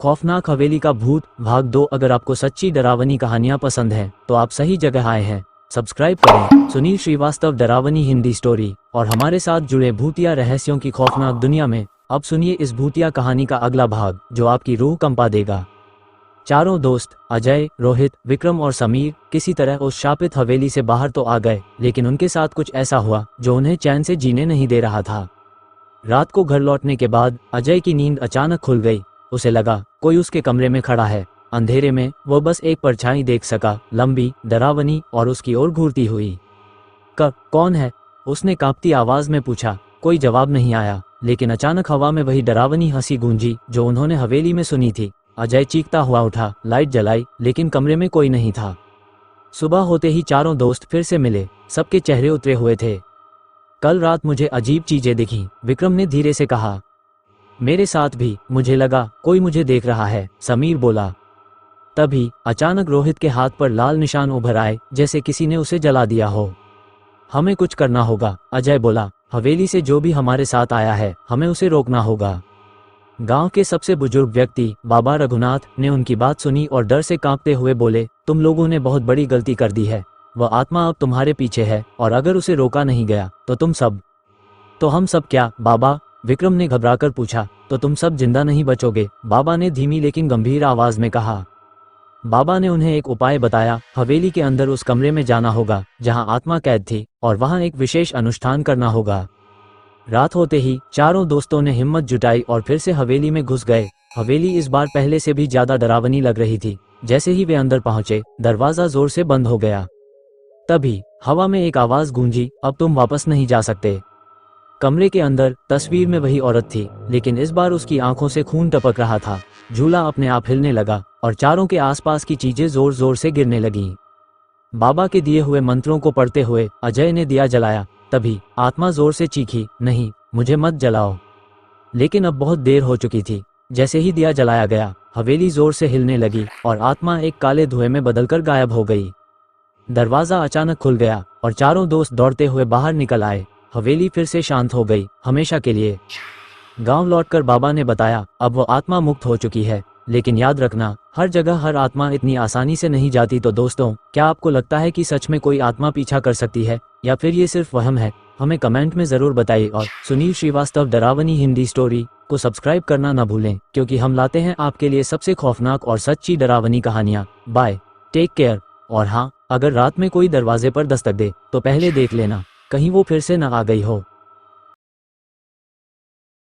खौफनाक हवेली का भूत भाग 2। अगर आपको सच्ची डरावनी कहानियां पसंद हैं तो आप सही जगह आए हैं। सब्सक्राइब करें सुनील श्रीवास्तव डरावनी हिंदी स्टोरी और हमारे साथ जुड़े भूतिया रहस्यों की खौफनाक दुनिया में। अब सुनिए इस भूतिया कहानी का अगला भाग जो आपकी रूह कंपा देगा। चारों दोस्त अजय, रोहित, विक्रम और समीर किसी तरह उस शापित हवेली से बाहर तो आ गए, लेकिन उनके साथ कुछ ऐसा हुआ जो उन्हें चैन से जीने नहीं दे रहा था। रात को घर लौटने के बाद अजय की नींद अचानक खुल गई। उसे लगा कोई उसके कमरे में खड़ा है। अंधेरे में वो बस एक परछाई देख सका, लंबी, डरावनी और उसकी ओर घूरती हुई। कौन है? उसने कांपती आवाज में पूछा। कोई जवाब नहीं आया, लेकिन अचानक हवा में वही डरावनी हंसी गूंजी जो उन्होंने हवेली में सुनी थी। अजय चीखता हुआ उठा, लाइट जलाई, लेकिन कमरे में कोई नहीं था। सुबह होते ही चारों दोस्त फिर से मिले। सबके चेहरे उतरे हुए थे। कल रात मुझे अजीब चीजें दिखीं, विक्रम ने धीरे से कहा। मेरे साथ भी, मुझे लगा कोई मुझे देख रहा है, समीर बोला। तभी अचानक रोहित के हाथ पर लाल निशान उभर आए, जैसे किसी ने उसे जला दिया हो। हमें कुछ करना होगा, अजय बोला। हवेली से जो भी हमारे साथ आया है, हमें उसे रोकना होगा। गांव के सबसे बुजुर्ग व्यक्ति बाबा रघुनाथ ने उनकी बात सुनी और डर से कांपते हुए बोले, तुम लोगों ने बहुत बड़ी गलती कर दी है। वह आत्मा अब तुम्हारे पीछे है और अगर उसे रोका नहीं गया तो तुम सब। तो हम सब क्या बाबा? विक्रम ने घबराकर पूछा। तो तुम सब जिंदा नहीं बचोगे, बाबा ने धीमी लेकिन गंभीर आवाज में कहा। बाबा ने उन्हें एक उपाय बताया। हवेली के अंदर उस कमरे में जाना होगा जहां आत्मा कैद थी और वहां एक विशेष अनुष्ठान करना होगा। रात होते ही चारों दोस्तों ने हिम्मत जुटाई और फिर से हवेली में घुस गए। हवेली इस बार पहले से भी ज्यादा डरावनी लग रही थी। जैसे ही वे अंदर पहुंचे, दरवाजा जोर से बंद हो गया। तभी हवा में एक आवाज गूंजी, अब तुम वापस नहीं जा सकते। कमरे के अंदर तस्वीर में वही औरत थी, लेकिन इस बार उसकी आंखों से खून टपक रहा था। झूला अपने आप हिलने लगा और चारों के आसपास की चीजें जोर जोर से गिरने लगीं। बाबा के दिए हुए मंत्रों को पढ़ते हुए अजय ने दिया जलाया। तभी आत्मा जोर से चीखी, नहीं, मुझे मत जलाओ। लेकिन अब बहुत देर हो चुकी थी। जैसे ही दिया जलाया गया, हवेली जोर से हिलने लगी और आत्मा एक काले धुएं में बदलकर गायब हो गई। दरवाजा अचानक खुल गया और चारों दोस्त दौड़ते हुए बाहर निकल आए। हवेली फिर से शांत हो गई, हमेशा के लिए। गांव लौटकर बाबा ने बताया, अब वो आत्मा मुक्त हो चुकी है, लेकिन याद रखना, हर जगह हर आत्मा इतनी आसानी से नहीं जाती। तो दोस्तों, क्या आपको लगता है कि सच में कोई आत्मा पीछा कर सकती है या फिर ये सिर्फ वहम है? हमें कमेंट में जरूर बताइए और सुनील श्रीवास्तव डरावनी हिंदी स्टोरी को सब्सक्राइब करना ना भूलें, क्योंकि हम लाते हैं आपके लिए सबसे खौफनाक और सच्ची डरावनी कहानियां। Bye, take care. और हाँ, अगर रात में कोई दरवाजे पर दस्तक दे तो पहले देख लेना, कहीं वो फिर से न आ गई हो।